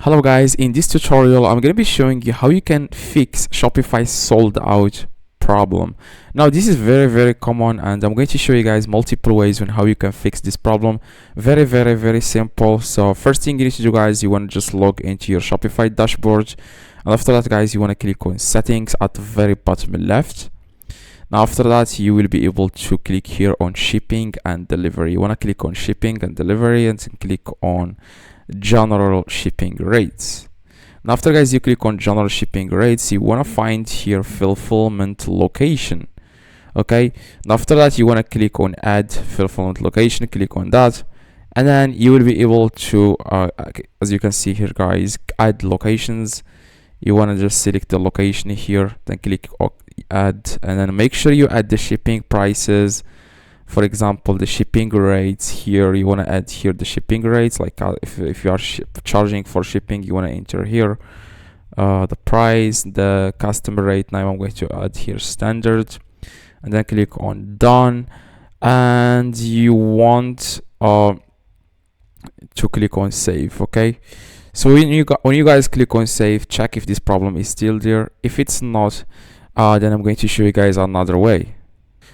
Hello guys, in this tutorial I'm going to be showing you how you can fix Shopify sold out problem. Now this is very common and I'm going to show you guys multiple ways on how you can fix this problem. Very simple. So first thing you need to do, guys, you want to just log into your Shopify dashboard, and after that, guys, you want to click on settings at the very bottom left. Now after that, you will be able to click here on shipping and delivery. You want to click on shipping and delivery and then click on general shipping rates. Now after, guys, you click on general shipping rates, you want to find here fulfillment location. Okay, now after that, you want to click on add fulfillment location, click on that, and then you will be able to as you can see here, guys, add locations. You want to just select the location here, then click add, and then make sure you add the shipping prices. For example, the shipping rates here, you want to add here the shipping rates, like if you are charging for shipping, you want to enter here the price, the customer rate. Now I'm going to add here standard, and then click on done, and you want to click on save. Okay, so when you guys click on save, check if this problem is still there. If it's not, then I'm going to show you guys another way.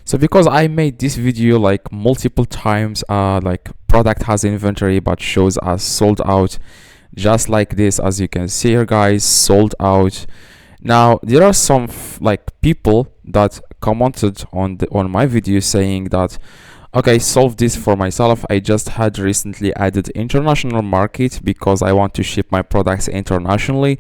So because I made this video like multiple times, like product has inventory but shows as sold out, just like this, as you can see here, guys, sold out. Now there are some like people that commented on my video saying that, okay, solve this for myself. I just had recently added international market because I want to ship my products internationally,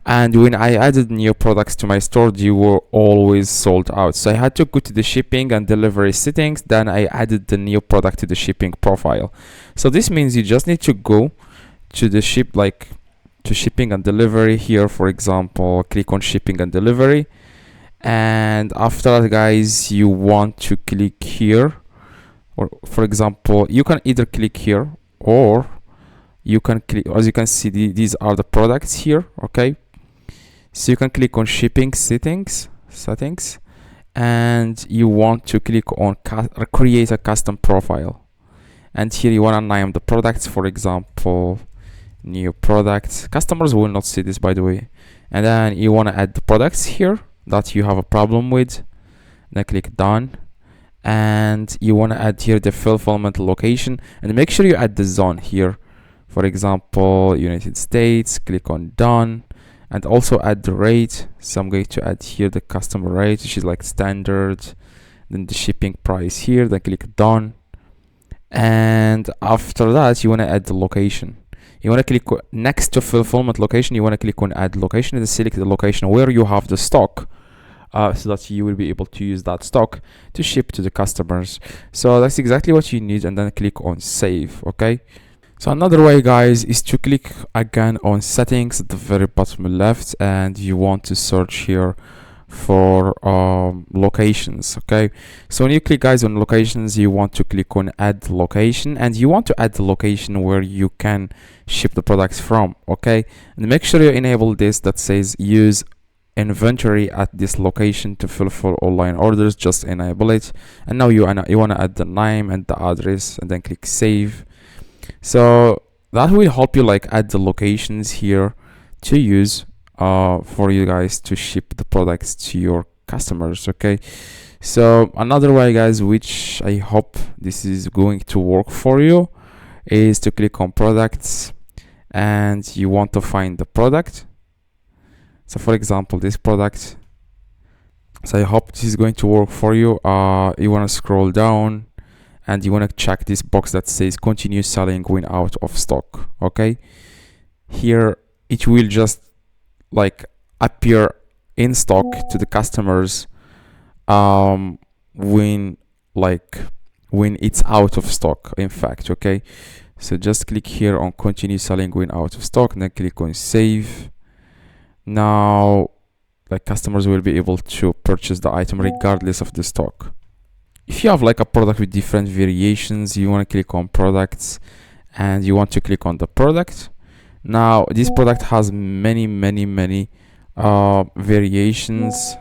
and when I added new products to my store, they were always sold out. So I had to go to the shipping and delivery settings, then I added the new product to the shipping profile. So this means you just need to go to the shipping and delivery here. For example, click on shipping and delivery, and after that, guys, you want to click here, or for example, you can either click here or you can click, as you can see, these are the products here. Okay, so you can click on shipping settings, and you want to click on create a custom profile, and here you want to name the products. For example, new products. Customers will not see this, by the way. And then you want to add the products here that you have a problem with, then click done, and you want to add here the fulfillment location, and make sure you add the zone here. For example, United States, click on done, and also add the rate. So I'm going to add here the customer rate, which is like standard, then the shipping price here, then click done, and after that, you want to add the location. You want to click next to fulfillment location, you want to click on add location and select the location where you have the stock, so that you will be able to use that stock to ship to the customers. So that's exactly what you need, and then click on save. Okay, so another way, guys, is to click again on settings at the very bottom left, and you want to search here for locations. Okay, so when you click, guys, on locations, you want to click on add location, and you want to add the location where you can ship the products from. Okay, and make sure you enable this that says use inventory at this location to fulfill online orders. Just enable it, and now you want to add the name and the address, and then click save. So that will help you like add the locations here to use for you guys to ship the products to your customers. Okay, so another way, guys, which I hope this is going to work for you, is to click on products, and you want to find the product. So for example, this product. So I hope this is going to work for you. You want to scroll down, and you want to check this box that says continue selling when out of stock. Okay, here it will just like appear in stock to the customers when it's out of stock, in fact. Okay, so just click here on continue selling when out of stock, and then click on save. Now like customers will be able to purchase the item regardless of the stock. If you have like a product with different variations, you want to click on products, and you want to click on the product. Now this product has many variations.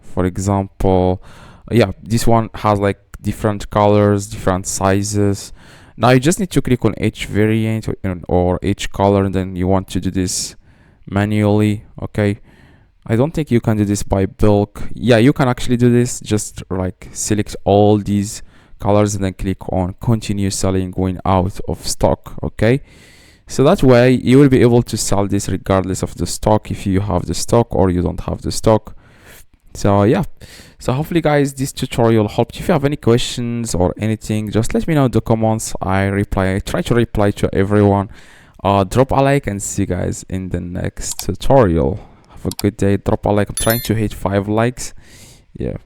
For example, yeah, this one has like different colors, different sizes, Now you just need to click on each variant or each color, and then you want to do this manually. Okay, I don't think you can do this by bulk. Yeah, you can actually do this. Just like select all these colors and then click on continue selling when out of stock. Okay, so that way you will be able to sell this regardless of the stock, if you have the stock or you don't have the stock. So yeah, so hopefully guys this tutorial helped. If you have any questions or anything, just let me know in the comments. I try to reply to everyone. Drop a like and see you guys in the next tutorial. Have a good day. Drop a like. I'm trying to hit 5 likes. Yeah.